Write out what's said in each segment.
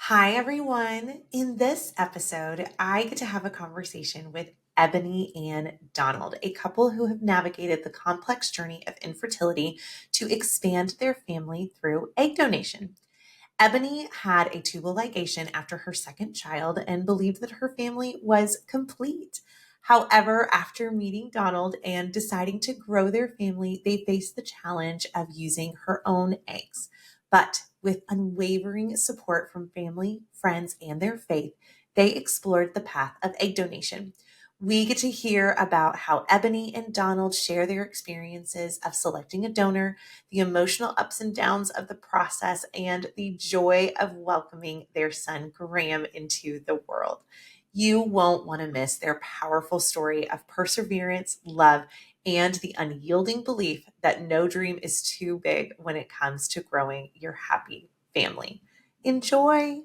Hi, everyone. In this episode, I get to have a conversation with Ebony and Donald, a couple who have navigated the complex journey of infertility to expand their family through egg donation. Ebony had a tubal ligation after her second child and believed that her family was complete. However, after meeting Donald and deciding to grow their family, they faced the challenge of using her own eggs. But with unwavering support from family, friends, and their faith, they explored the path of egg donation. We get to hear about how Ebony and Donald share their experiences of selecting a donor, the emotional ups and downs of the process, and the joy of welcoming their son Graham into the world. You won't want to miss their powerful story of perseverance, love, and the unyielding belief that no dream is too big when it comes to growing your happy family. Enjoy!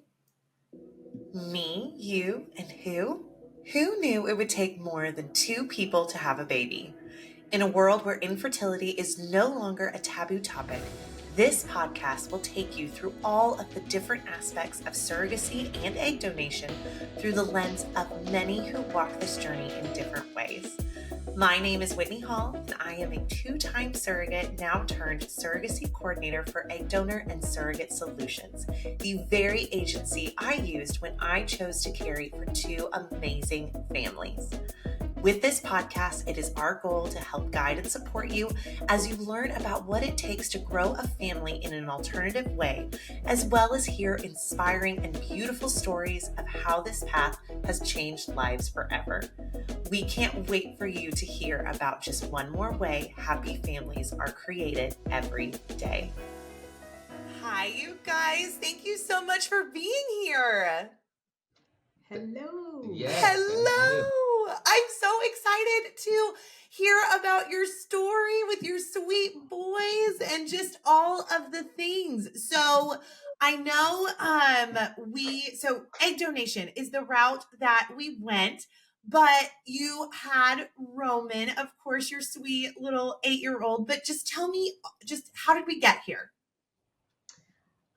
Me, you, and who? Who knew it would take more than two people to have a baby? In a world where infertility is no longer a taboo topic, this podcast will take you through all of the different aspects of surrogacy and egg donation through the lens of many who walk this journey in different ways. My name is Whitney Hall, and I am a two-time surrogate, now turned surrogacy coordinator for Egg Donor and Surrogate Solutions, the very agency I used when I chose to carry for two amazing families. With this podcast, it is our goal to help guide and support you as you learn about what it takes to grow a family in an alternative way, as well as hear inspiring and beautiful stories of how this path has changed lives forever. We can't wait for you to hear about just one more way happy families are created every day. Hi, you guys. Thank you so much for being here. Hello. Yes. Hello. I'm so excited to hear about your story with your sweet boys and just all of the things. So I know so egg donation is the route that we went, but you had Roman, of course, your sweet little 8-year-old, but just tell me, just how did we get here?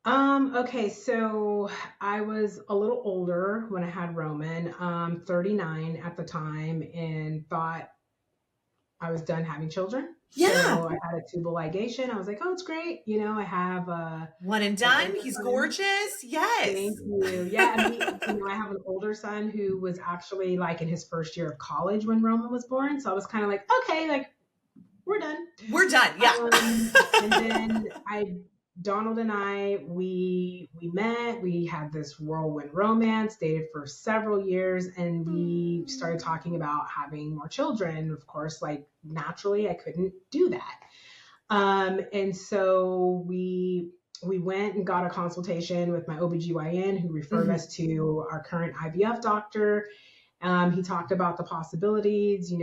Okay, so I was a little older when I had Roman, 39 at the time, and thought I was done having children. Yeah. So I had a tubal ligation. I was like, oh, it's great. You know, I have one and done. He's gorgeous. Yes. Thank you. Yeah, and I have an older son who was actually like in his first year of college when Roman was born. So I was kind of like, okay, like we're done. We're done. Yeah. And then Donald and I, we met, we had this whirlwind romance, dated for several years, and we started talking about having more children. Of course, like naturally, I couldn't do that. And so we went and got a consultation with my OBGYN who referred us to our current IVF doctor. He talked about the possibilities,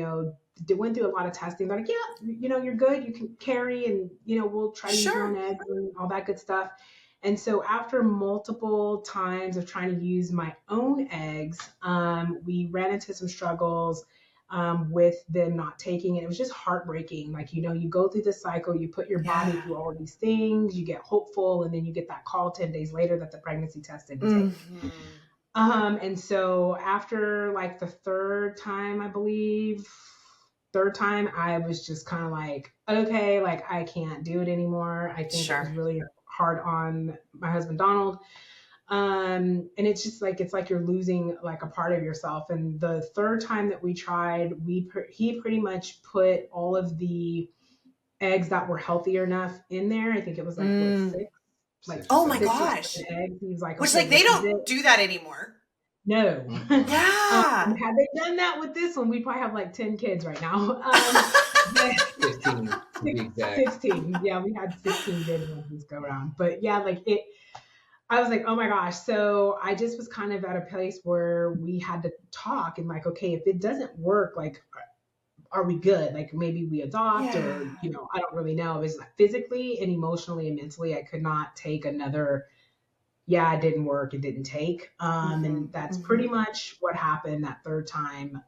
they went through a lot of testing. They're like, yeah, you're good. You can carry and, we'll try to use your own eggs and all that good stuff. And so after multiple times of trying to use my own eggs, we ran into some struggles with them not taking it. It was just heartbreaking. Like, you go through the cycle, you put your body through all of these things, you get hopeful, and then you get that call 10 days later that the pregnancy test didn't take. And so after like the third time, I was just kind of like, okay, like I can't do it anymore. I think it was really hard on my husband, Donald. And it's just like, it's like you're losing like a part of yourself. And the third time that we tried, he pretty much put all of the eggs that were healthier enough in there. I think it was like what, 6. Like, oh my gosh. Eggs. He was like, which like they don't do that anymore. No. Yeah. Had they done that with this one, we'd probably have like 10 kids right now. 15. 16. Yeah, we had 16 babies this go around. But yeah, like I was like, oh my gosh. So I just was kind of at a place where we had to talk and like, okay, if it doesn't work, like, are we good? Like maybe we adopt or, I don't really know. It was like physically and emotionally and mentally, I could not take another, it didn't work. It didn't take. And that's pretty much what happened that third time.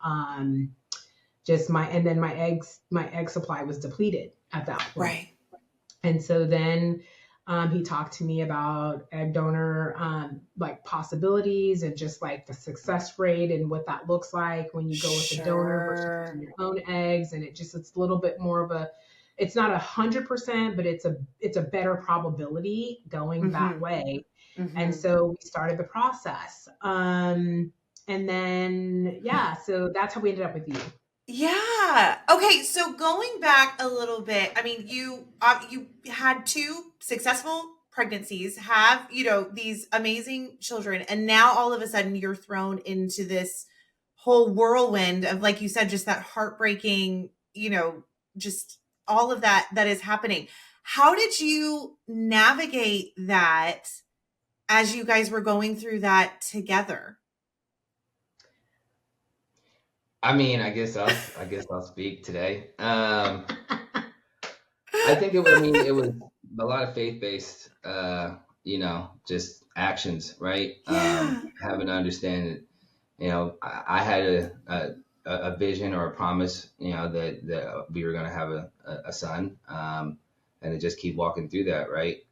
My egg supply was depleted at that point. Right. And so then He talked to me about egg donor like possibilities and just like the success rate and what that looks like when you go with a donor versus using Sure. your own eggs. And it's a little bit more of a, it's not 100%, but it's a better probability going that Mm-hmm. way. And Mm-hmm. so we started the process. And then yeah, so that's how we ended up with you. Yeah. Okay. So going back a little bit, I mean, you had two successful pregnancies, have these amazing children, and now all of a sudden you're thrown into this whole whirlwind of, like you said, just that heartbreaking, just all of that is happening. How did you navigate that as you guys were going through that together? I mean, I guess I'll speak today. I think it was a lot of faith based, just actions, right? Yeah. Having to understand that, I had a vision or a promise, that we were going to have a son, and to just keep walking through that, right?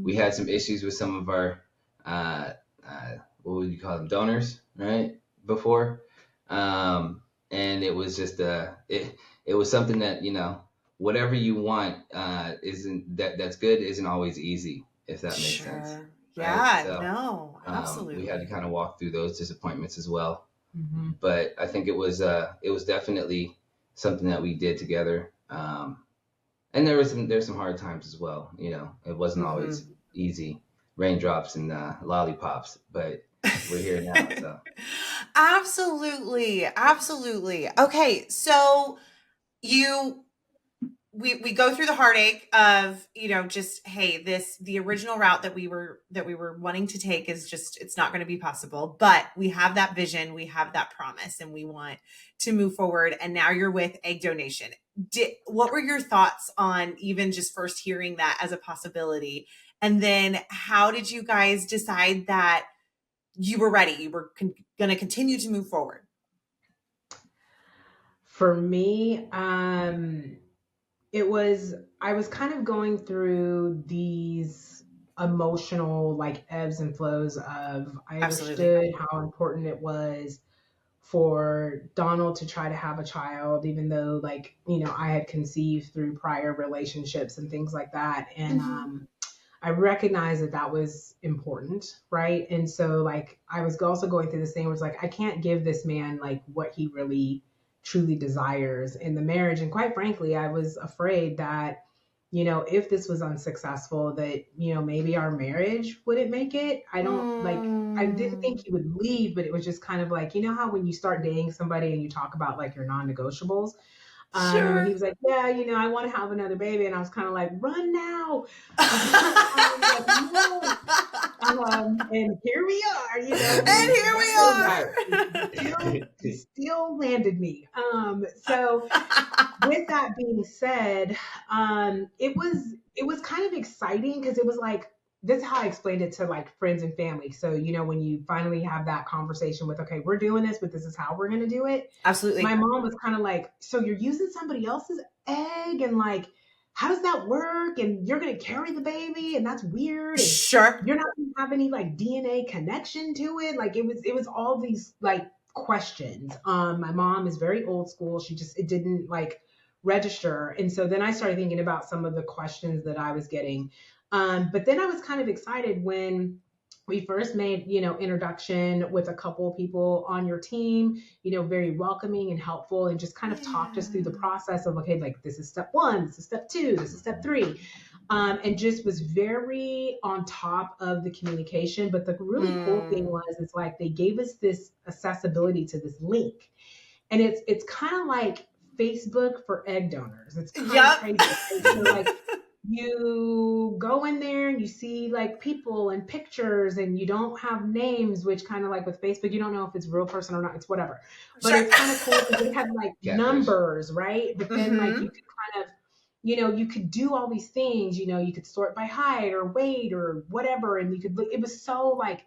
We Mm. had some issues with some of our, uh, what would you call them, donors, right? Before, and it was just it was something that, whatever you want, isn't that's good isn't always easy, if that makes sense, Sure. right? Yeah, So no, we had to absolutely. kind of walk through those disappointments as well. Mm-hmm. But I think it was definitely something that we did together. And there's some hard times as well. It wasn't always Mhm. easy, raindrops and lollipops, but we're here now. So Absolutely, absolutely. Okay, so you we go through the heartache of, just, hey, the original route that we were wanting to take is just, it's not going to be possible, but we have that vision, we have that promise, and we want to move forward. And now you're with egg donation. What were your thoughts on even just first hearing that as a possibility? And then how did you guys decide that you were ready, you were going to continue to move forward? For me, it was, I was kind of going through these emotional like ebbs and flows of, I Absolutely. understood how important it was for Donald to try to have a child, even though, like, I had conceived through prior relationships and things like that. And Hmm. I recognized that that was important, right? And so, like, I was also going through this thing where it's like, I can't give this man like what he really truly desires in the marriage. And quite frankly, I was afraid that, if this was unsuccessful, that, maybe our marriage wouldn't make it. I don't like, I didn't think Mm, he would leave, but it was just kind of like, how when you start dating somebody and you talk about like your non negotiables, and he sure. was like, yeah, I want to have another baby. And I was kind of like, run now. Like, no. And here we are, And we here got we over are. it. He still landed me. So with that being said, it was kind of exciting because it was like, this is how I explained it to like friends and family. So, when you finally have that conversation with, okay, we're doing this, but this is how we're gonna do it. My Absolutely. mom was kind of like, so you're using somebody else's egg, and like, how does that work? And you're gonna carry the baby, and that's weird, and Sure. you're not gonna have any like DNA connection to it. Like, it was all these like questions. My mom is very old school. She just, it didn't like register. And so then I started thinking about some of the questions that I was getting. But then I was kind of excited when we first made, introduction with a couple of people on your team, very welcoming and helpful, and just kind of talked us through the Yeah. process of, okay, like, this is step one, this is step two, this is step three. And just was very on top of the communication. But the really cool thing Mm. was, it's like they gave us this accessibility to this link, and it's kind of like Facebook for egg donors. It's kind of Yep. crazy, right? So like, you go in there and you see like people and pictures, and you don't have names, which kind of like with Facebook, you don't know if it's a real person or not. It's whatever. But Sure. it's kind of cool because they had like catfish. numbers, right? But then like you Hmm. could kind of, you could do all these things. You could sort by height or weight or whatever, and you could look. It was so like,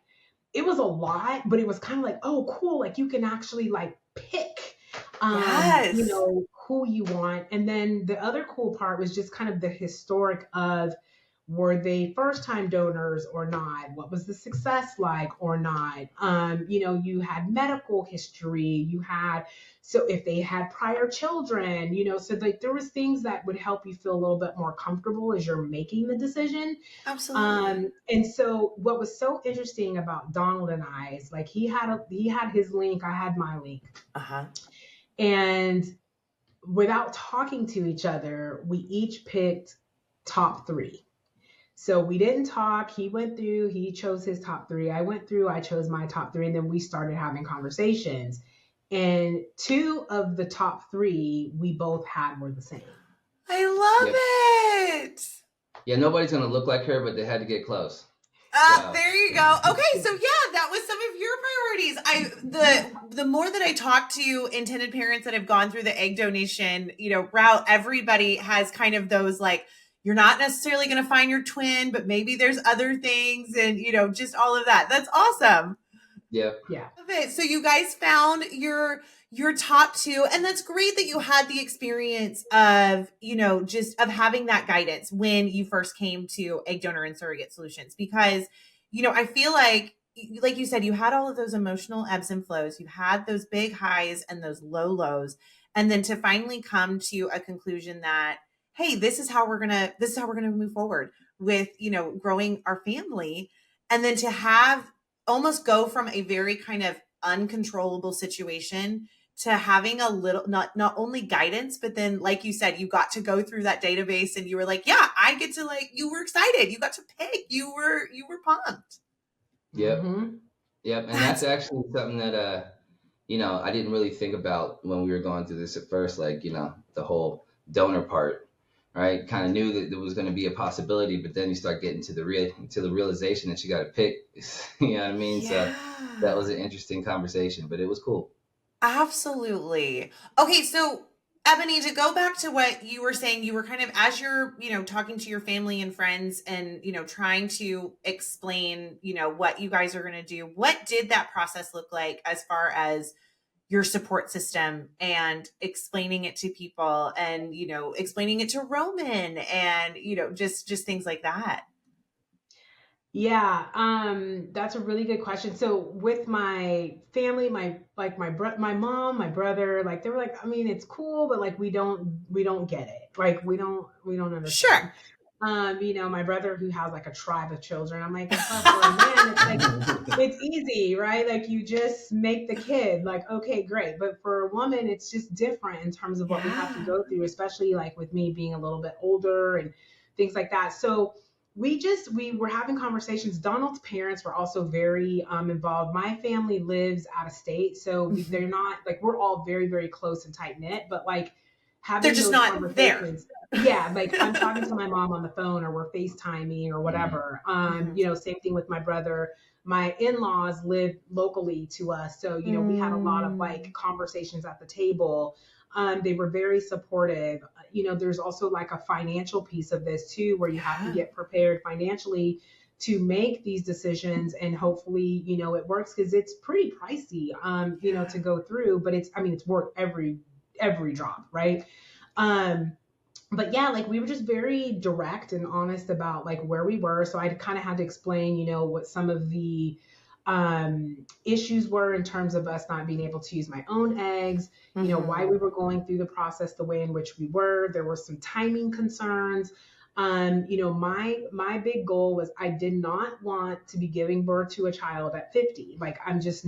it was a lot, but it was kind of like, oh, cool. Like, you can actually like pick, Yes. who you want. And then the other cool part was just kind of the historic of were they first time donors or not? What was the success like or not? You had medical history, so if they had prior children, so like there was things that would help you feel a little bit more comfortable as you're making the decision. Absolutely. And so what was so interesting about Donald and I is like he had his link, I had my link. Uh-huh. And without talking to each other, we each picked top 3. So we didn't talk. He went through, he chose his top 3. I went through, I chose my top 3, and then we started having conversations. And 2 of the top 3 we both had were the same. I love it. Yeah, nobody's gonna look like her, but they had to get close. There you go. Okay, so yeah, that was some of your priorities. The more that I talk to intended parents that have gone through the egg donation, route, everybody has kind of those like, you're not necessarily going to find your twin, but maybe there's other things, and just all of that. That's awesome. Yep. Yeah. Okay, so you guys found your top 2, and that's great that you had the experience of just of having that guidance when you first came to egg donor and surrogate solutions, because I feel like you said, you had all of those emotional ebbs and flows, you had those big highs and those low lows, and then to finally come to a conclusion that, hey, this is how we're gonna move forward with growing our family, and then to have almost go from a very kind of uncontrollable situation to having a little, not only guidance, but then, like you said, you got to go through that database and you were like, yeah, I get to, like, you were excited, you got to pick, you were pumped. Yep. Mm-hmm. Yep. And that's actually something that I didn't really think about when we were going through this at first, like, the whole donor part, right? Kind of knew that there was going to be a possibility, but then you start getting to the realization that you got to pick. You know what I mean? Yeah. So that was an interesting conversation, but it was cool. Absolutely. Okay, so Ebony, to go back to what you were saying, you were kind of, as you're, talking to your family and friends and, trying to explain, what you guys are going to do. What did that process look like as far as your support system and explaining it to people and, explaining it to Roman and, just things like that? Yeah, that's a really good question. So with my family, my mom, my brother, like they were like, I mean, it's cool, but like we don't get it. Like we don't understand. Sure. My brother who has like a tribe of children, I'm like, for a man, it's like it's easy, right? Like you just make the kid, like, okay, great. But for a woman, it's just different in terms of what we have to go through, especially like with me being a little bit older and things like that. So we were having conversations. Donald's parents were also very involved. My family lives out of state, so they're not like, we're all very, very close and tight knit, but like having they're just not there. Yeah, like I'm talking to my mom on the phone, or we're FaceTiming or whatever. Same thing with my brother. My in-laws live locally to us, so we had a lot of like conversations at the table. They were very supportive. There's also like a financial piece of this too, where you have to get prepared financially to make these decisions, and hopefully, it works, because it's pretty pricey, to go through, but it's worth every drop, right? But yeah, like we were just very direct and honest about like where we were. So I kind of had to explain, what some of the issues were in terms of us not being able to use my own eggs, why we were going through the process the way in which we were. There were some timing concerns. My big goal was, I did not want to be giving birth to a child at 50. Like I just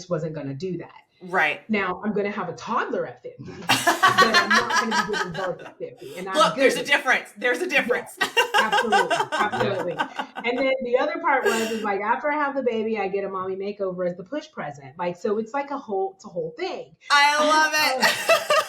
wasn't going to do that. Right. Now I'm going to have a toddler at 50, but I'm not going to be giving birth at 50. And look, there's a difference. There's a difference. Yes, absolutely. And then the other part is like, after I have the baby, I get a mommy makeover as the push present. Like, so it's like a whole thing. I love it.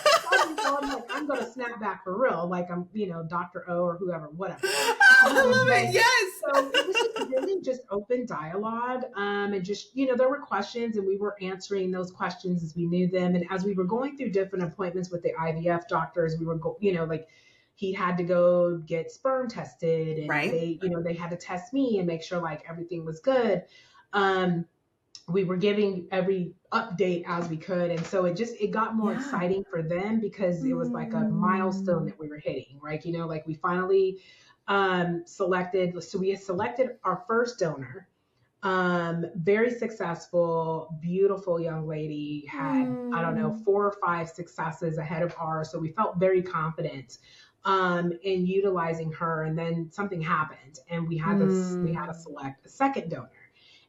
So I'm like, I'm going to snap back for real. Like I'm, Dr. O or whoever, whatever. I love it. Yes. So it was just really just open dialogue. And just, there were questions, and we were answering those questions as we knew them. And as we were going through different appointments with the IVF doctors, we were, like he had to go get sperm tested, and right. they had to test me and make sure like everything was good. We were giving every update as we could. And so it got more exciting for them, because it was like a milestone that we were hitting, right? Like we finally selected. So we had selected our first donor. Very successful, beautiful young lady, had, I don't know, 4 or 5 successes ahead of ours. So we felt very confident in utilizing her. And then something happened, and we had to select a second donor.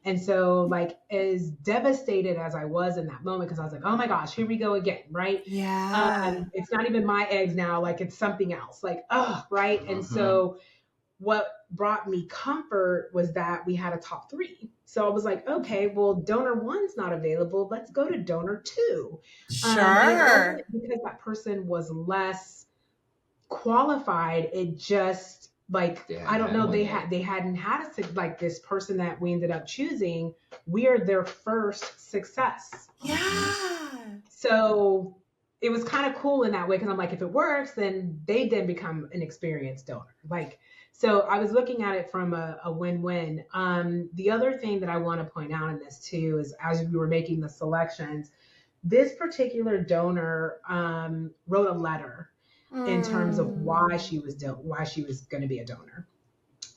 And so, like, as devastated as I was in that moment, because I was like, oh my gosh, here we go again, right? Yeah. It's not even my eggs now, like it's something else, like, oh, right. And so what brought me comfort was that we had a top 3. So I was like, okay, well, donor 1's not available. Let's go to donor 2. And it wasn't Sure. because that person was less qualified. It just, like, I don't know, they hadn't had like this person that we ended up choosing. We are their first success. Yeah. So it was kind of cool in that way, because I'm like, if it works, then they then become an experienced donor. Like, so I was looking at it from a win-win. The other thing that I want to point out in this too is, as we were making the selections, this particular donor wrote a letter in terms of why she was going to be a donor.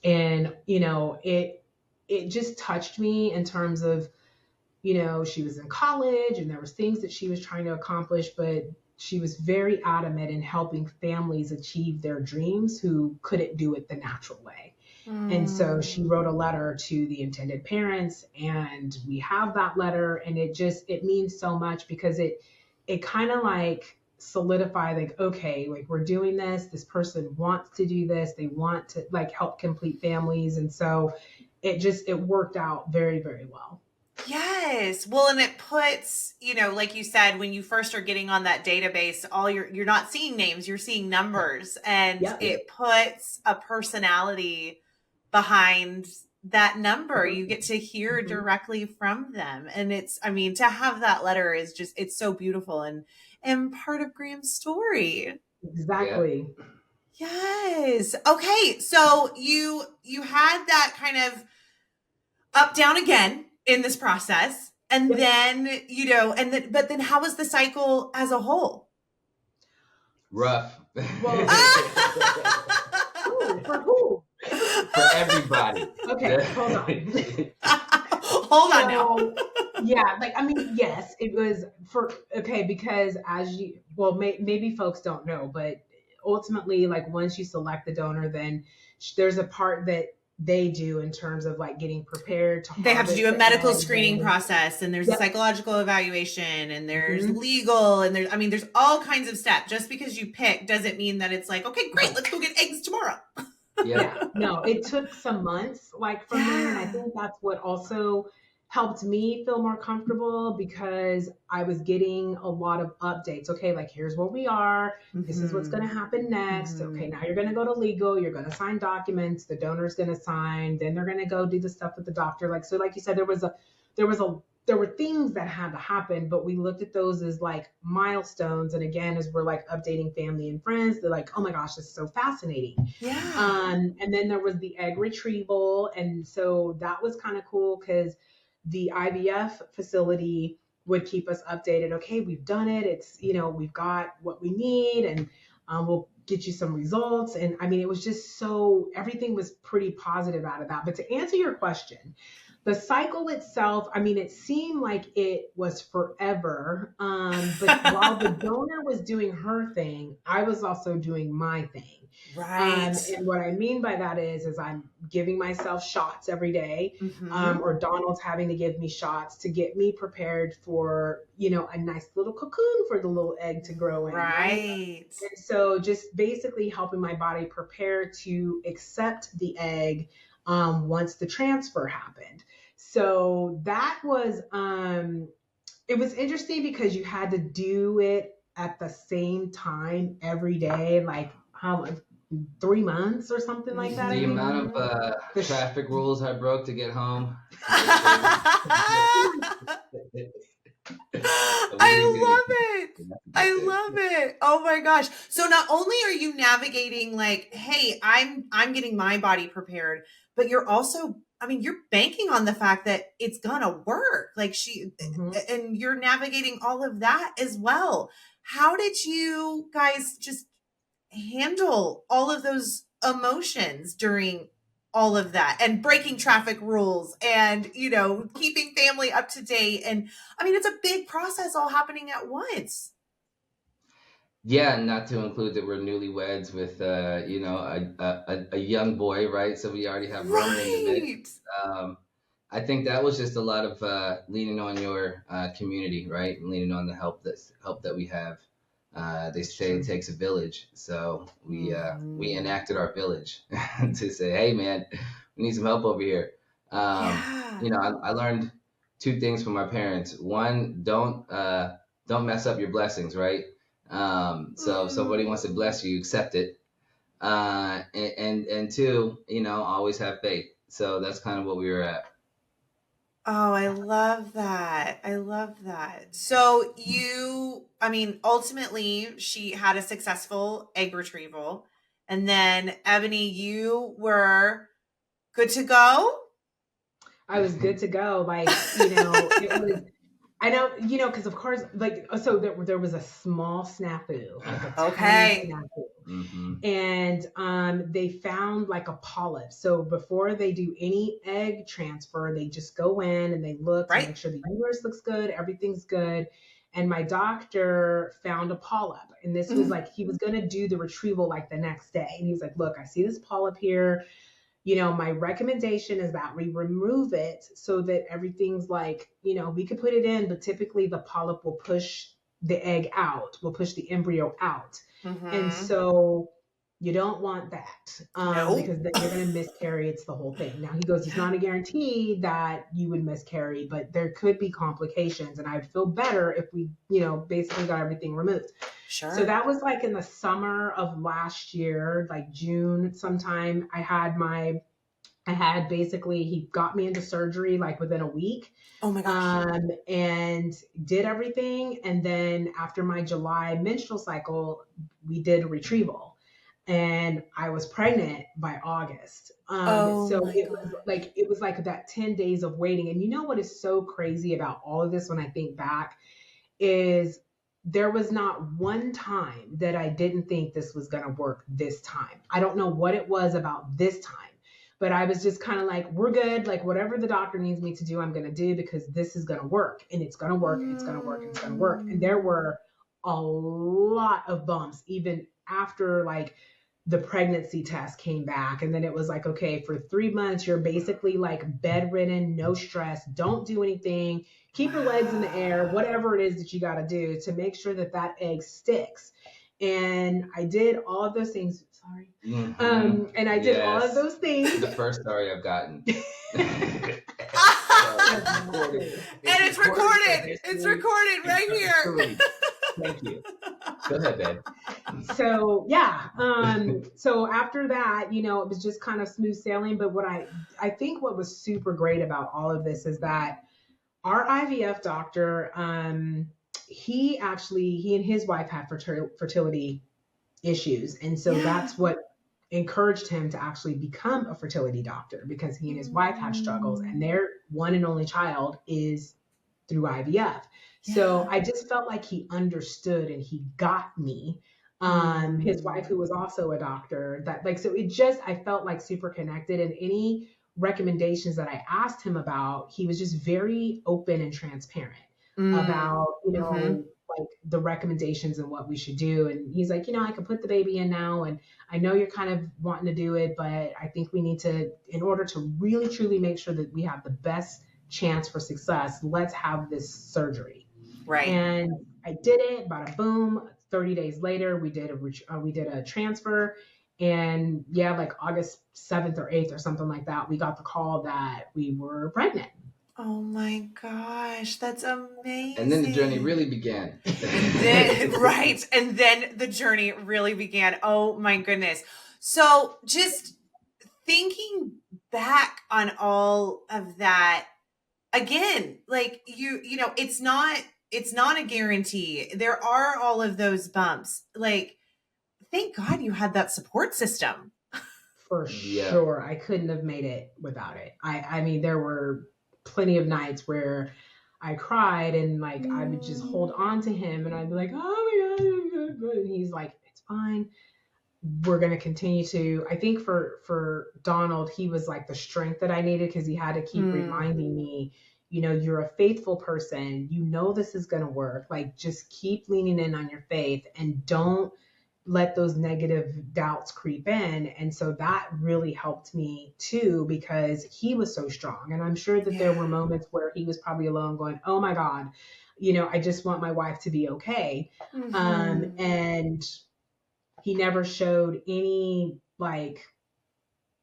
And it just touched me in terms of, she was in college and there was things that she was trying to accomplish, but she was very adamant in helping families achieve their dreams who couldn't do it the natural way. And so she wrote a letter to the intended parents, and we have that letter, and it means so much, because it kind of like solidified, like, okay, like, we're doing this person wants to do this, they want to, like, help complete families. And so it worked out very, very well. Yes. Well, and it puts, like you said, when you first are getting on that database, you're not seeing names, you're seeing numbers, and it puts a personality behind that number. You get to hear directly from them. And to have that letter is just, it's so beautiful and part of Graham's story. Exactly. Yeah. Yes. Okay. So you had that kind of up, down again in this process. And then, but then how was the cycle as a whole? Rough. Well, for who? For everybody. Okay, hold on. Hold on now. Yeah, like, yes, it was because maybe folks don't know, but ultimately, like, once you select the donor, then there's a part that they do in terms of, like, getting prepared to they have to do a medical screening process, and there's a psychological evaluation, and there's legal, and there's all kinds of steps. Just because you pick doesn't mean that it's like, okay, great, let's go get eggs tomorrow. Yeah, no, it took some months, like, from there. And I think that's what also helped me feel more comfortable, because I was getting a lot of updates. Okay, like, here's where we are. This is what's going to happen next. Okay, now you're going to go to legal. You're going to sign documents. The donor's going to sign. Then they're going to go do the stuff with the doctor. Like, so, like you said, there were things that had to happen, but we looked at those as, like, milestones. And again, as we're, like, updating family and friends, they're like, oh my gosh, this is so fascinating. Yeah. And then there was the egg retrieval. And so that was kind of cool, because the IVF facility would keep us updated. Okay, we've done it. It's, we've got what we need, and we'll get you some results. And it was just everything was pretty positive out of that. But to answer your question, the cycle itself, it seemed like it was forever. But while the donor was doing her thing, I was also doing my thing. Right. And what I mean by that is I'm giving myself shots every day, or Donald's having to give me shots to get me prepared for, a nice little cocoon for the little egg to grow in. Right. And so just basically helping my body prepare to accept the egg once the transfer happened. So that was, it was interesting, because you had to do it at the same time every day, like, how 3 months or something like that. The amount of traffic rules I broke to get home. I love it. Oh my gosh. So not only are you navigating, like, hey, I'm getting my body prepared, but you're also, you're banking on the fact that it's gonna work. Like, and you're navigating all of that as well. How did you guys just handle all of those emotions during all of that and breaking traffic rules and, keeping family up to date. And I mean, it's a big process all happening at once. Yeah, not to include that we're newlyweds with a young boy, right? So we already have Roman in the mix. I think that was just a lot of leaning on your community, right? And leaning on the help that we have. They say it takes a village, so we enacted our village to say, hey man, we need some help over here. I learned two things from my parents. One, don't mess up your blessings, right? So if somebody wants to bless you, accept it. And two, always have faith. So that's kind of what we were at. Oh, I love that. So ultimately she had a successful egg retrieval, and then Ebony, you were good to go? I was good to go. It was, I know, because of course, so there was a small snafu, like a tiny snafu. Mm-hmm. And they found like a polyp. So before they do any egg transfer, they just go in and they look to make sure the uterus looks good, everything's good. And my doctor found a polyp. And this was like, he was going to do the retrieval like the next day. And he was like, look, I see this polyp here. My recommendation is that we remove it so that everything's like, we could put it in, but typically the polyp will push the egg out, will push the embryo out. Mm-hmm. And so you don't want that Nope. because then you're going to miscarry. It's the whole thing. Now he goes, it's not a guarantee that you would miscarry, but there could be complications. And I'd feel better if we, basically got everything removed. Sure. So that was like in the summer of last year, like June sometime. He got me into surgery like within a week. Oh my gosh. And did everything. And then after my July menstrual cycle, we did a retrieval. And I was pregnant by August. It was like that 10 days of waiting. And you know what is so crazy about all of this when I think back is there was not one time that I didn't think this was going to work this time. I don't know what it was about this time, but I was just kind of like, we're good. Like whatever the doctor needs me to do, I'm going to do because this is going to work and it's going to work. And it's going to work. And it's going to work. And there were a lot of bumps even after like the pregnancy test came back. And then it was like, okay, for 3 months, you're basically like bedridden, no stress, don't do anything, keep your legs in the air, whatever it is that you got to do to make sure that that egg sticks. And I did all of those things. Sorry. Mm-hmm. And I did all of those things. The first story I've gotten. And it's recorded. It's recorded right here. Thank you. Go ahead, babe. So yeah. So after that, it was just kind of smooth sailing. But what I think what was super great about all of this is that our IVF doctor, he and his wife had fertility issues. And so that's what encouraged him to actually become a fertility doctor, because he and his wife had struggles and their one and only child is through IVF. Yeah. So I just felt like he understood and he got me. His wife, who was also a doctor, I felt like super connected, and any recommendations that I asked him about, he was just very open and transparent about, like the recommendations and what we should do. And he's like, I can put the baby in now, and I know you're kind of wanting to do it, but I think we need to, in order to really truly make sure that we have the best chance for success, let's have this surgery. Right. And I did it, bada boom. 30 days later, we did a transfer. And like August 7th or 8th or something like that, we got the call that we were pregnant. Oh my gosh, that's amazing. And then the journey really began. Right. And then the journey really began. Oh my goodness. So just thinking back on all of that, again, like it's not a guarantee. There are all of those bumps. Like, thank God you had that support system. For sure. I couldn't have made it without it. I mean, there were plenty of nights where I cried and like I would just hold on to him and I'd be like, oh my God. And he's like, it's fine. we're going to continue to, I think for Donald, he was like the strength that I needed, because he had to keep reminding me, you're a faithful person, this is going to work, like just keep leaning in on your faith and don't let those negative doubts creep in. And so that really helped me too, because he was so strong. And I'm sure that there were moments where he was probably alone going, oh my God, I just want my wife to be okay. And he never showed any, like,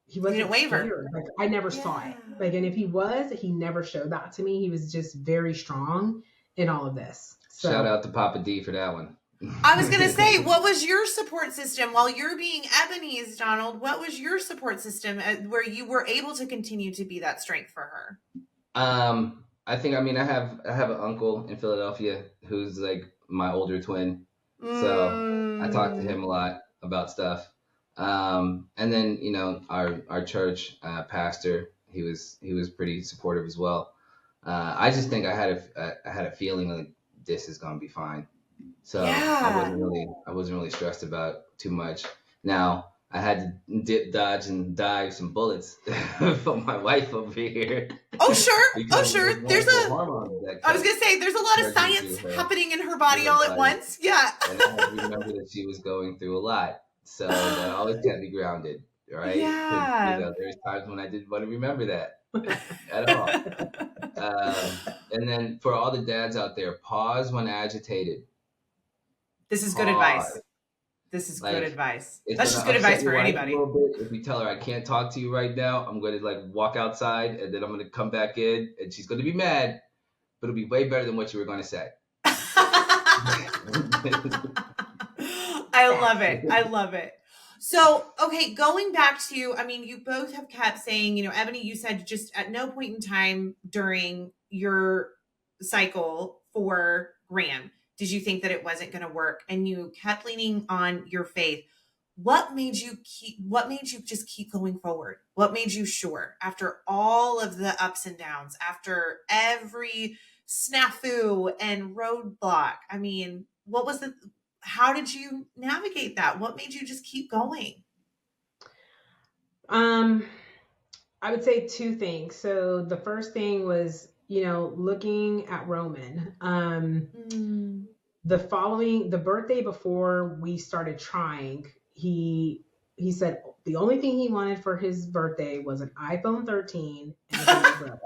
he wasn't scared. Like, I never saw it. Like, and if he never showed that to me. He was just very strong in all of this. So shout out to Papa D for that one. I was going to say, what was your support system while you're being Ebony's, Donald? What was your support system where you were able to continue to be that strength for her? I think, I have an uncle in Philadelphia who's like my older twin. So I talk to him a lot about stuff. And then, our church pastor, he was pretty supportive as well. I just think I had a feeling like this is gonna be fine. So I wasn't really stressed about too much. Now I had to dip, dodge, and dive some bullets for my wife over here. Oh sure. I was gonna say there's a lot of science happening in her body all at once. Yeah. And I had to remember that she was going through a lot. So that always kept me grounded, right? Yeah. There's times when I didn't want to remember that at all. And then for all the dads out there, pause when agitated. This is good advice. This is good advice. That's just good advice for anybody. A little bit. If you tell her I can't talk to you right now, I'm going to like walk outside and then I'm going to come back in and she's going to be mad, but it'll be way better than what you were going to say. I love it. I love it. So, okay, going back to, you both have kept saying, Ebony, you said just at no point in time during your cycle for Graham did you think that it wasn't going to work, and you kept leaning on your faith. What made you just keep going forward? What made you sure after all of the ups and downs, after every snafu and roadblock? How did you navigate that? What made you just keep going? I would say two things. So the first thing was, looking at Roman. The birthday before we started trying, he said the only thing he wanted for his birthday was an iPhone 13 and a baby brother.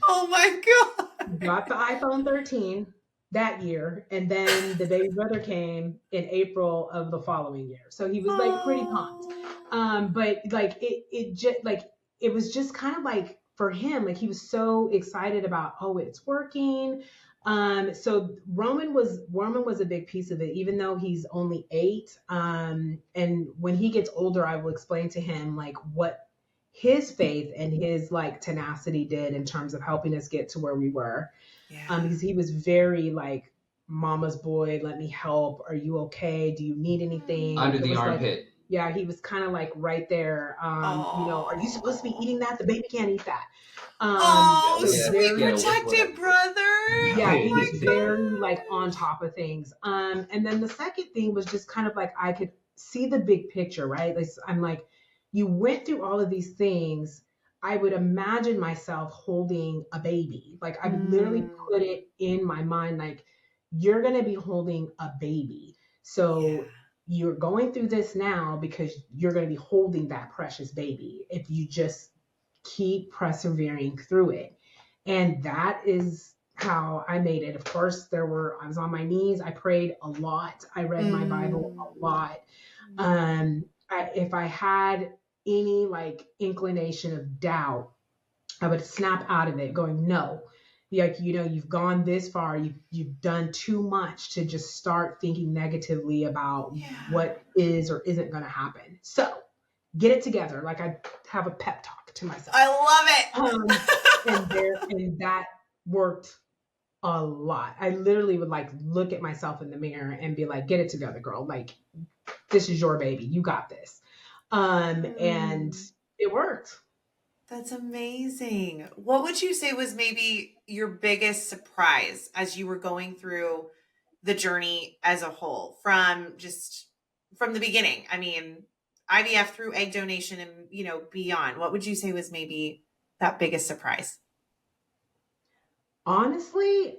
Oh my God. He got the iPhone 13 that year, and then the baby brother came in April of the following year. So he was like pretty pumped. But like it was just kind of like for him, like he was so excited about, oh, it's working. So Roman was a big piece of it, even though he's only 8. And when he gets older, I will explain to him like what his faith and his like tenacity did in terms of helping us get to where we were. Because he was very like, mama's boy, let me help. Are you okay? Do you need anything? Under the armpit. Like, yeah, he was kind of like right there. Are you supposed to be eating that? The baby can't eat that. Sweet protective brother. Yeah, he was very like on top of things. And then the second thing was just kind of like I could see the big picture, right? Like, I'm like, you went through all of these things. I would imagine myself holding a baby. Like I would literally put it in my mind, like you're going to be holding a baby. So you're going through this now because you're going to be holding that precious baby if you just keep persevering through it. And that is how I made it. Of course, I was on my knees. I prayed a lot. I read my Bible a lot. If I had any like inclination of doubt, I would snap out of it going, no, like, you've gone this far, you've done too much to just start thinking negatively about what is or isn't going to happen. So get it together. Like I have a pep talk to myself. I love it. And that worked a lot. I literally would like look at myself in the mirror and be like, get it together, girl. Like, this is your baby. You got this. And it worked. That's amazing. What would you say was maybe your biggest surprise as you were going through the journey as a whole, from just from the beginning? I mean, IVF through egg donation and, beyond. What would you say was maybe that biggest surprise? Honestly,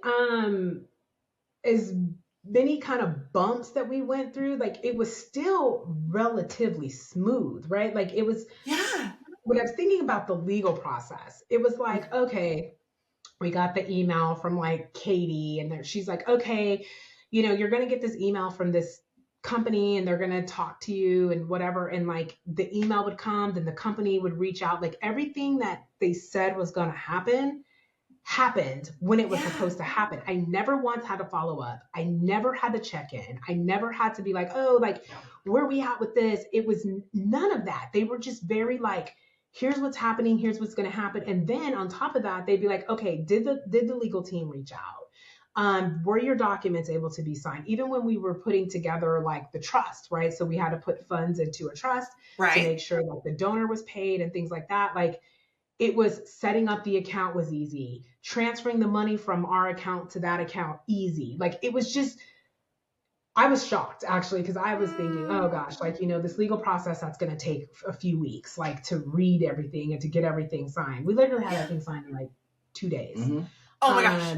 as many kind of bumps that we went through, like it was still relatively smooth, right? Like it was, Yeah. when I was thinking about the legal process, it was like, okay, we got the email from like Katie, and she's like, okay, you're going to get this email from this company and they're going to talk to you and whatever. And like the email would come, then the company would reach out, like everything that they said was going to happen happened when it was Yeah. supposed to happen. I never once had to follow up. I never had to check in. I never had to be like, oh, like, where are we at with this? It was none of that. They were just very like, here's what's happening, here's what's going to happen. And then on top of that, they'd be like, okay, did the legal team reach out? Were your documents able to be signed? Even when we were putting together like the trust, right? So we had to put funds into a trust to Right. make sure that the donor was paid and things like that. Like it was setting up the account was easy. Transferring the money from our account to that account, easy. Like it was just, I was shocked actually, because I was thinking, oh gosh, like, this legal process that's going to take a few weeks, like to read everything and to get everything signed. We literally had Yeah. that thing signed in like 2 days. Mm-hmm. Oh my gosh.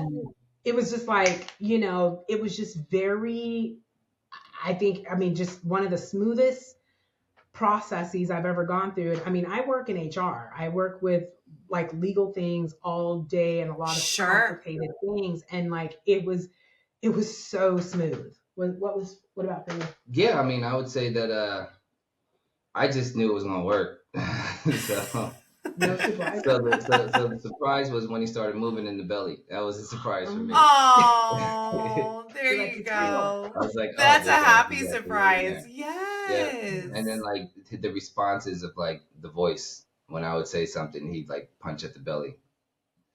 It was just like, it was just very, I mean, just one of the smoothest processes I've ever gone through. I mean, I work in HR. I work with like legal things all day and a lot of Sure. complicated things. And like it was so smooth. What about for you? Yeah, I mean, I would say that I just knew it was gonna work. So No surprise. so the surprise was when he started moving in the belly. That was a surprise for me. Oh, there You're like, you it's real. go. I was like, oh, That's a there's gotta happy be like a way in surprise. there. Yeah. And then Yes. like the responses of like the voice when I would say something, he'd like punch at the belly.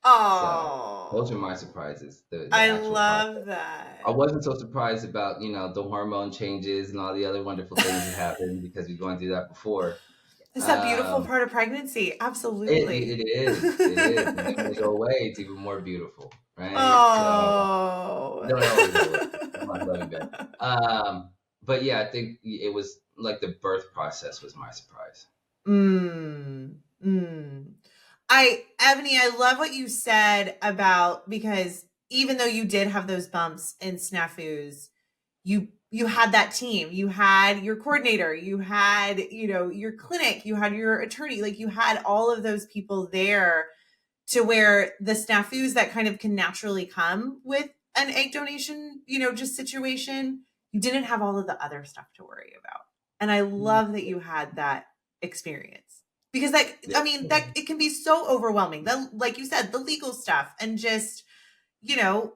So those are Oh, my surprises. The I actual love process. I that. wasn't so surprised about, the hormone changes and all the other wonderful things that happened because we've gone through that before. It's that beautiful Um, part of pregnancy. it Absolutely. is, it is. And then when they go away, it's even more beautiful, right? So Oh. don't always go away. I love you, Ben. But yeah, I think it was like the birth process was my surprise. Mm, mm. Ebony, I love what you said about, because even though you did have those bumps and snafus, you had that team, you had your coordinator, you had, your clinic, you had your attorney, like you had all of those people there, to where the snafus that kind of can naturally come with an egg donation, just situation, you didn't have all of the other stuff to worry about. And I love that you had that experience, because that, Yeah. I mean, that it can be so overwhelming. Like you said, the legal stuff and just,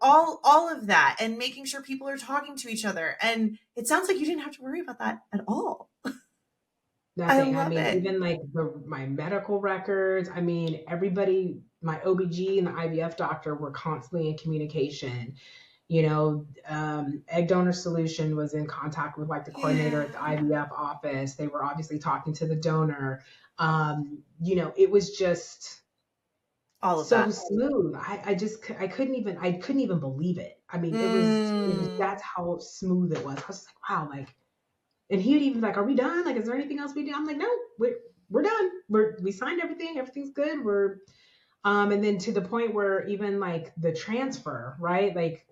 all of that, and making sure people are talking to each other. And it sounds like you didn't have to worry about that at all. I Nothing. I love mean, it. even like my medical records, I mean, everybody, my OBG and the IVF doctor were constantly in communication. Egg Donor Solution was in contact with like the coordinator at the Yeah. IVF office. They were obviously talking to the donor. It was just All of so that. smooth. I couldn't even believe it. I mean, it was Mm. that's how smooth it was. I was just like, wow, like, and he would even be like, are we done? Like, is there anything else we do? I'm like, no, we're done. We signed everything. Everything's good. And then to the point where even like the transfer, right? Like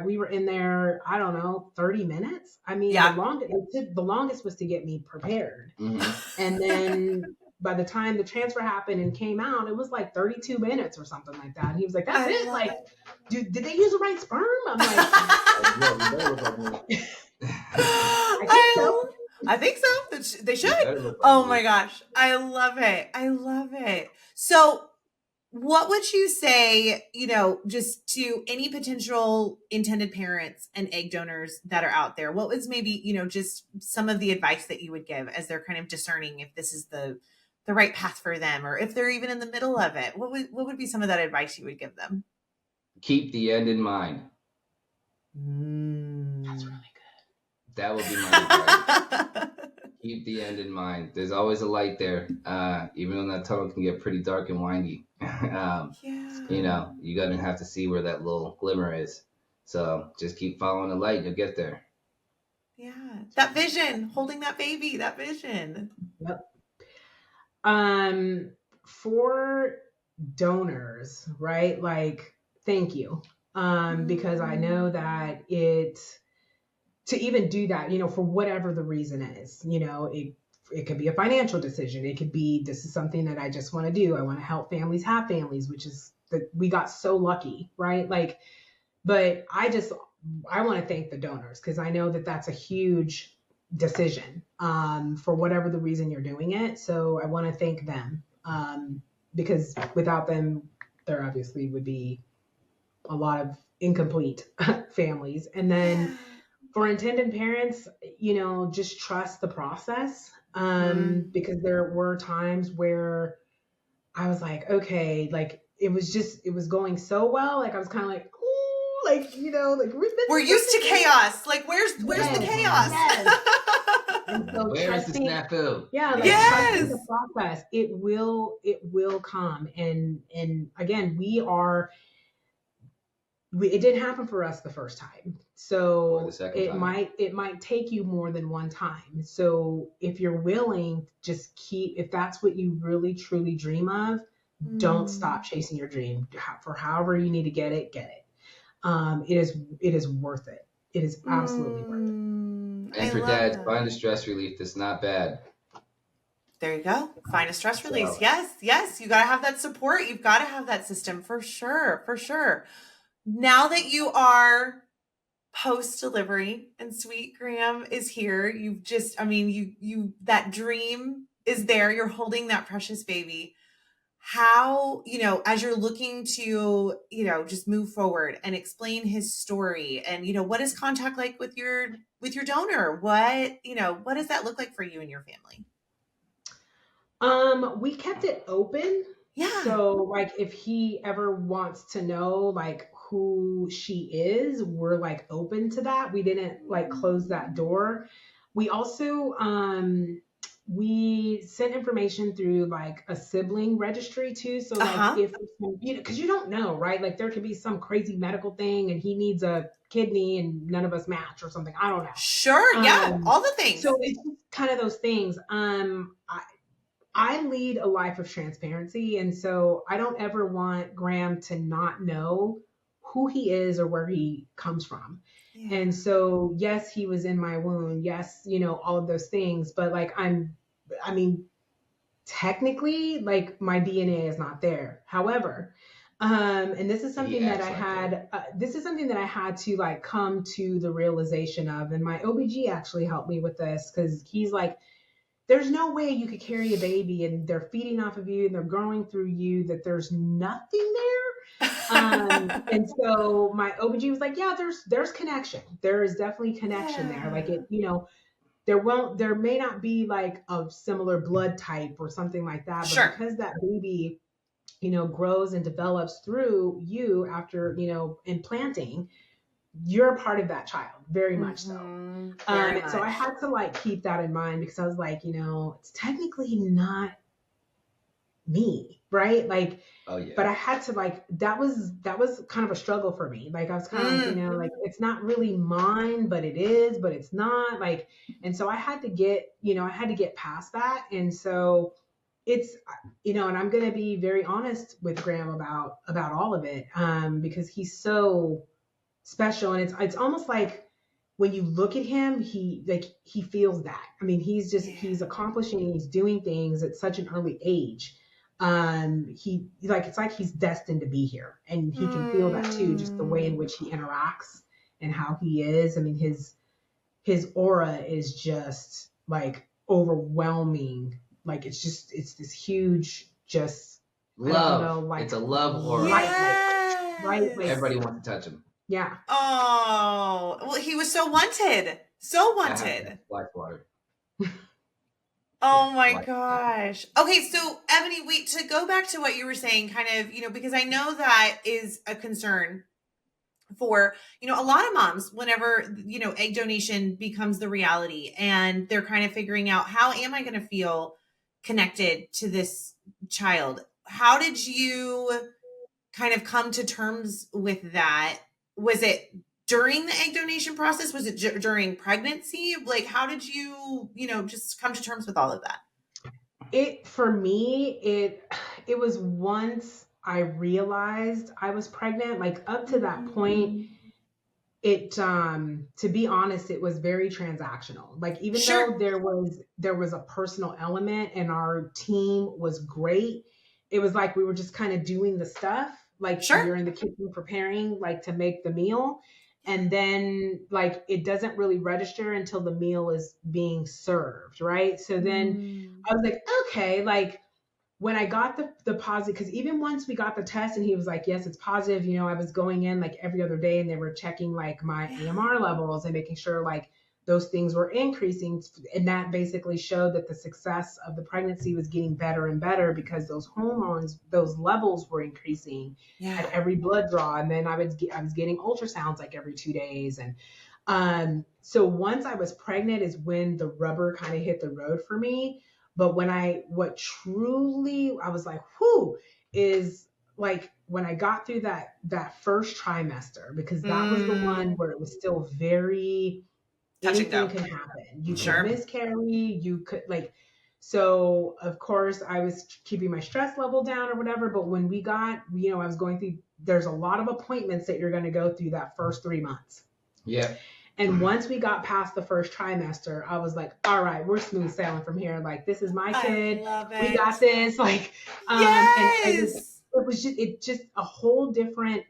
we were in there, I don't know, 30 minutes. I mean, Yeah. the longest was to get me prepared. Mm-hmm. And then by the time the transfer happened and came out, it was like 32 minutes or something like that. And he was like, that's I it? love Like, it. did they use the right sperm? I'm like, Yeah, you better look like me. I think so. I think so. They You should. better look like Oh me. my gosh. I love it. I love it. So, what would you say, just to any potential intended parents and egg donors that are out there? What was maybe, just some of the advice that you would give as they're kind of discerning if this is the right path for them, or if they're even in the middle of it? What would be some of that advice you would give them? Keep the end in mind. That's really good. That would be my advice. Keep the end in mind. There's always a light there, even though that tunnel can get pretty dark and windy. Yeah. You're gonna have to see where that little glimmer is. So just keep following the light. You'll get there. Yeah. That vision, holding that baby, that vision. Yep. For donors, right? Like, thank you. Because I know that to even do that, for whatever the reason is, it could be a financial decision. It could be, this is something that I just want to do. I want to help families have families, which is that we got so lucky, right? Like, but I want to thank the donors, because I know that that's a huge decision, for whatever the reason you're doing it. So I want to thank them, because without them, there obviously would be a lot of incomplete families. And then for intended parents, just trust the process, because there were times where I was like, okay, like it was going so well. Like I was kind of like, ooh, like, like we're used to chaos. Like, where's the chaos? Yes. And so Where's the snafu? Yeah, like trusting the process, it will come. And again, it didn't happen for us the first time. So it might take you more than one time. So if you're willing, just if that's what you really truly dream of, don't stop chasing your dream. For however you need to get it. It is worth it. It is absolutely worth it. And for dads, find a stress relief that's not bad. There you go. Find a stress release. Yes. You got to have that support. You've got to have that system for sure. Now that you are post-delivery and sweet Graham is here, you've just, that dream is there. You're holding that precious baby. How, as you're looking to, just move forward and explain his story, and, what is contact like with your donor? What does that look like for you and your family? We kept it open. Yeah. So like if he ever wants to know like who she is, we're like open to that. We didn't like close that door. We also we sent information through like a sibling registry too. So like if because you don't know, right? Like there could be some crazy medical thing and he needs a kidney and none of us match or something. I don't know. Sure. Yeah. All the things. So it's just kind of those things. I lead a life of transparency. And so I don't ever want Graham to not know who he is or where he comes from. Yeah. And so, yes, he was in my womb. Yes, all of those things. But like, technically, like my DNA is not there. However, and this is something that I had, this is something that I had to like come to the realization of. And my OBG actually helped me with this, because he's like, there's no way you could carry a baby and they're feeding off of you and they're growing through you, that there's nothing there. And so my OBG was like, yeah, there's connection. There is definitely connection there. Like it, there may not be like a similar blood type or something like that, but because that baby, grows and develops through you after, implanting, you're a part of that child, very much so. So I had to like keep that in mind, because I was like, it's technically not me, right? Like, but I had to like, that was kind of a struggle for me. Like I was kind of like, like it's not really mine, but it is, but it's not like, and so I had to get, past that. And so it's, and I'm going to be very honest with Graham about all of it, because he's so special. And it's almost like when you look at him, he feels that. I mean, he's accomplishing, he's doing things at such an early age. It's like he's destined to be here, and he can feel that too, just the way in which he interacts and how he is. I mean, his aura is just like overwhelming. Like it's this huge, just love. I don't know, like it's a love aura. Right? Like, everybody wants to touch him. Yeah. Oh, well, he was so wanted. So wanted. Black water. Oh my gosh. Okay, so Ebony, wait, to go back to what you were saying, kind of, because I know that is a concern for, a lot of moms whenever, egg donation becomes the reality and they're kind of figuring out, how am I going to feel connected to this child? How did you kind of come to terms with that? Was it during the egg donation process? Was it during pregnancy? Like, how did you, just come to terms with all of that? For me, it was once I realized I was pregnant. Like up to that point, it to be honest, it was very transactional. Like even though Sure. there was a personal element and our team was great, it was like we were just kind of doing the stuff. Like you're Sure. in the kitchen preparing like to make the meal, and then like it doesn't really register until the meal is being served, right? So then I was like, okay, like when I got the positive, because even once we got the test and he was like, yes, it's positive, I was going in like every other day and they were checking like my Yeah. AMR levels and making sure like those things were increasing. And that basically showed that the success of the pregnancy was getting better and better because those hormones, those levels were increasing Yeah. at every blood draw. And then I was getting ultrasounds like every 2 days. And so once I was pregnant is when the rubber kind of hit the road for me. But what truly I was like, whoo, is like when I got through that first trimester, because that was the one where it was still very, Touch and anything go. could happen. You could Sure. miscarry, you could like, so of course I was keeping my stress level down or whatever. But when we got, I was going through, there's a lot of appointments that you're going to go through that first 3 months. Yeah. And once we got past the first trimester, I was like, all right, we're smooth sailing from here. Like, this is my I kid. love We it. got this. Like, and Yes. it just a whole different,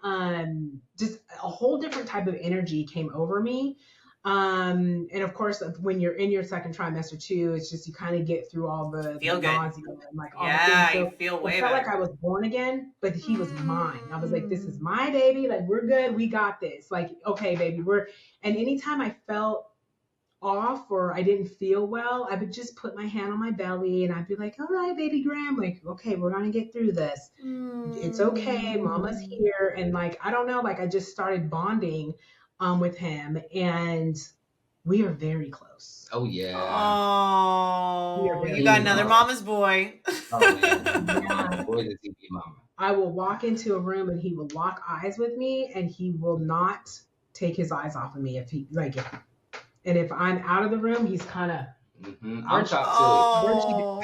just a whole different type of energy came over me. And of course, when you're in your second trimester too, it's just, you kind of get through all the Feel good. nausea and like all the things. Yeah, you So feel it way felt like better. I was born again, but he was mine. I was like, this is my baby. Like, we're good. We got this. Like, okay, baby, and anytime I felt off or I didn't feel well, I would just put my hand on my belly and I'd be like, all right, baby Graham, like, okay, we're going to get through this. It's okay. Mama's here. And like, I don't know, like I just started bonding with him and we are very close. Oh yeah. We are Oh, you very got Being another close. mama. mama's boy. Oh man. Yeah. Boy, does he be mama. I will walk into a room and he will lock eyes with me and he will not take his eyes off of me if he like it. And if I'm out of the room, he's kind of, I'm top silly. Oh,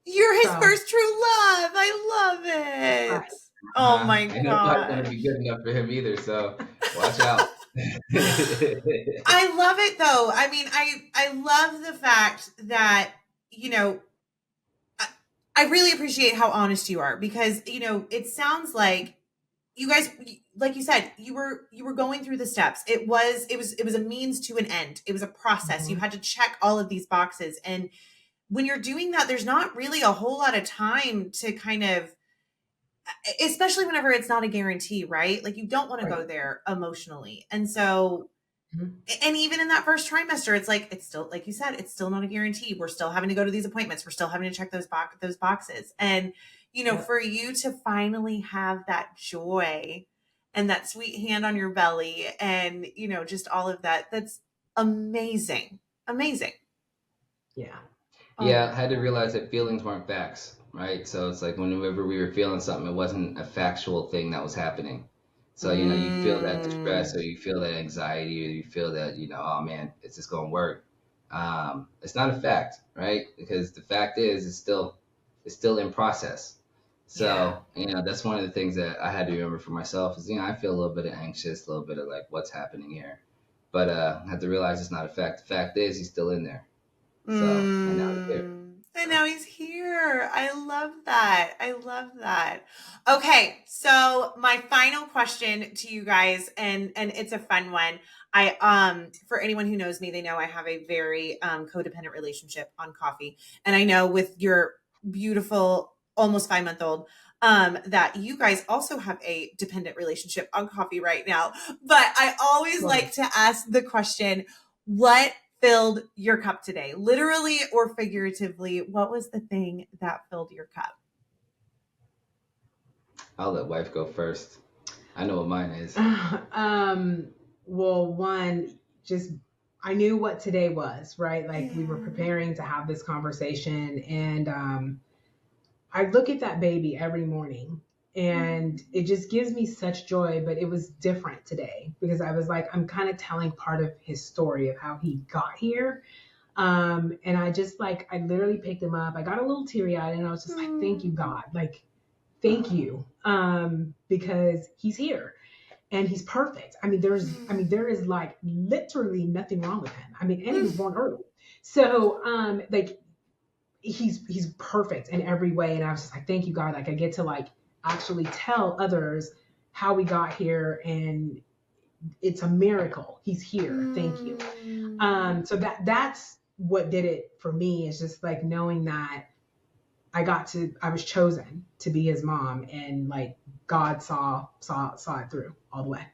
you're his so first true love. I love it. right. Oh my And nobody's gonna gosh. be good enough for him either. So watch out. I love it though. I mean, I love the fact that, I really appreciate how honest you are because, it sounds like you guys, like you said, you were going through the steps. It was a means to an end. It was a process. You Mhm. had to check all of these boxes. And when you're doing that, there's not really a whole lot of time to kind of, especially whenever it's not a guarantee, right? Like you don't want to Right. go there emotionally. And so, Mhm. and even in that first trimester, it's like, it's still, like you said, it's still not a guarantee. We're still having to go to these appointments. We're still having to check those boxes. And, Yeah. for you to finally have that joy and that sweet hand on your belly and, just all of that, that's amazing. Amazing. Yeah. Oh Yeah, my I had to God. realize that feelings weren't facts, right? So it's like whenever we were feeling something, it wasn't a factual thing that was happening. So, you feel that distress or Mm, you feel that anxiety or you feel that, oh man, is this going to work? It's not a fact, right? Because the fact is, it's still in process. yeah. So, that's one of the things that I had to remember for myself is, I feel a little bit of anxious, a little bit of like, what's happening here? But I had to realize it's not a fact. The fact is, he's still in there. So, and now he's here. And So, now he's here. I love that. I love that. Okay, so my final question to you guys, and it's a fun one. I for anyone who knows me, they know I have a very codependent relationship on coffee. And I know with your beautiful almost 5-month old that you guys also have a dependent relationship on coffee right now. But I always Right. like to ask the question, what filled your cup today? Literally or figuratively, what was the thing that filled your cup? I'll let wife go first. I know what mine is. Well, one, just I knew what today was, right? Like we were Yeah. preparing to have this conversation, and I look at that baby every morning, And it just gives me such joy. But it was different today because I was like, I'm kind of telling part of his story of how he got here. And I just like, I literally picked him up. I got a little teary eyed and I was just like, thank you, God. Like, thank you. Because he's here and he's perfect. I mean, there is like literally nothing wrong with him. I mean, and he was born early. So, like, he's perfect in every way. And I was just like, thank you, God. Like, I get to like actually tell others how we got here, and it's a miracle. He's here. Thank you. So that's what did it for me, is just like knowing that I was chosen to be his mom, and like God saw it through all the way.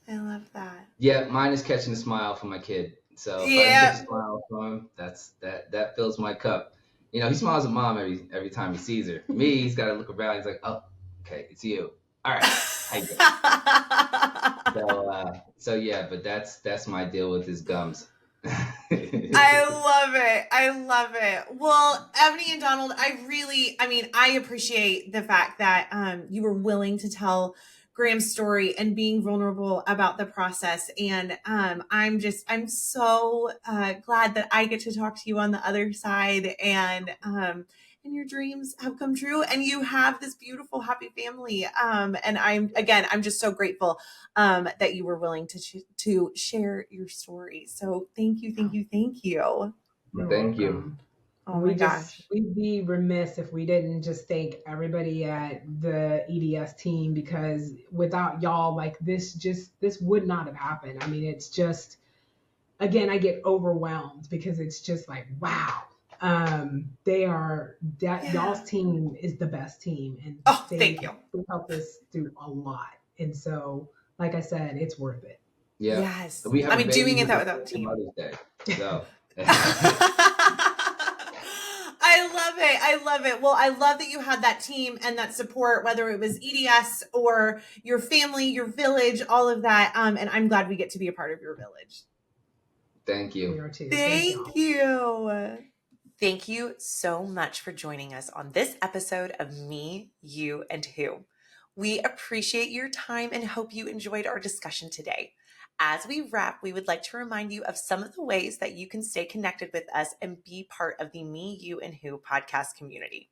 I love that. Yeah, mine is catching a smile from my kid. So if I catch a smile from him, that fills my cup. You know, he smiles at mom every time he sees her. Me, he's got to look around. He's like, oh, okay, it's you. All right, how you doing? So yeah, but that's my deal with his gums. I love it. I love it. Well, Ebony and Donald, I appreciate the fact that you were willing to tell Graham's story and being vulnerable about the process. And I'm so glad that I get to talk to you on the other side, and your dreams have come true and you have this beautiful, happy family. And I'm just so grateful that you were willing to share your story. So thank you. Thank you. Oh my gosh. We'd be remiss if we didn't just thank everybody at the EDS team, because without y'all, like this would not have happened. I mean, it's just, again, I get overwhelmed because it's just like, wow. Y'all's team is the best team, and thank you. They helped us through a lot. And so, like I said, it's worth it. Yeah. Yes. We have doing it without team. Mother's Day. So. I love it. Well, I love that you had that team and that support, whether it was EDS or your family, your village, all of that. And I'm glad we get to be a part of your village. Thank you. We are too. Thank you. Thank you so much for joining us on this episode of Me, You, and Who. We appreciate your time and hope you enjoyed our discussion today. As we wrap, we would like to remind you of some of the ways that you can stay connected with us and be part of the Me, You, and Who podcast community.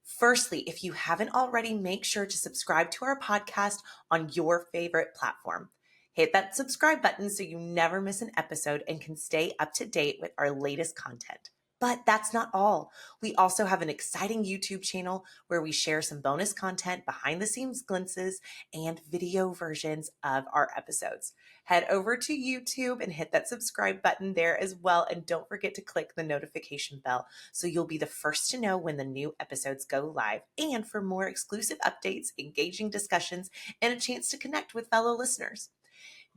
Firstly, if you haven't already, make sure to subscribe to our podcast on your favorite platform. Hit that subscribe button so you never miss an episode and can stay up to date with our latest content. But that's not all. We also have an exciting YouTube channel where we share some bonus content, behind the scenes glimpses, and video versions of our episodes. Head over to YouTube and hit that subscribe button there as well. And don't forget to click the notification bell so you'll be the first to know when the new episodes go live. And for more exclusive updates, engaging discussions, and a chance to connect with fellow listeners.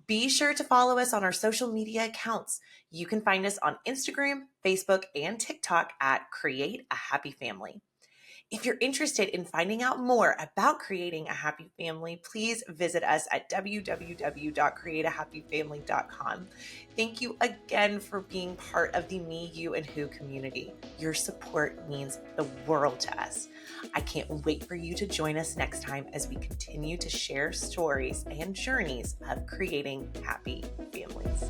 Be sure to follow us on our social media accounts. You can find us on Instagram, Facebook, and TikTok at Create a Happy Family. If you're interested in finding out more about creating a happy family, please visit us at www.createahappyfamily.com. Thank you again for being part of the Me, You, and Who community. Your support means the world to us. I can't wait for you to join us next time as we continue to share stories and journeys of creating happy families.